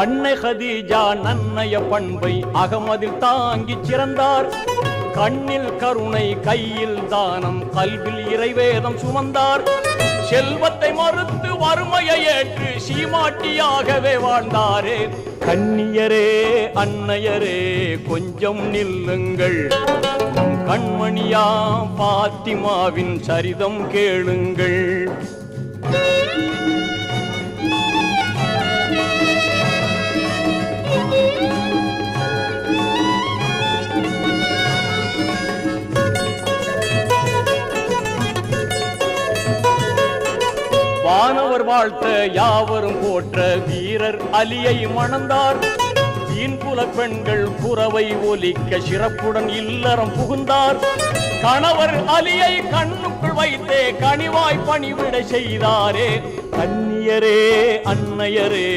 அன்னை ஹதீஜா நன்னய பண்பை அகமதில் தாங்கிச் சிறந்தார். கண்ணில் கருணை, கையில் தானம், கல்வில் இறைவேதம் சுமந்தார். செல்வத்தை மறுத்து வறுமையை ஏற்று சீமாட்டியாகவே வாழ்ந்தாரே. கண்ணியரே, அன்னையரே, கொஞ்சம் நில்லுங்கள், நம் கண்மணியா பாத்திமாவின் சரிதம் கேளுங்கள். வானவர் வாழ்த்த யாவரும் போற்ற வீரர் அலியை மணந்தார். தீன்புல பெண்கள் குரவை ஒலிக்க சிறப்புடன் இல்லறம் புகுந்தார். கணவர் அலியை கண்ணுக்குள் வைத்தே கனிவாய் பணிவிடை செய்தாரே. கண்ணியரே, அன்னையரே,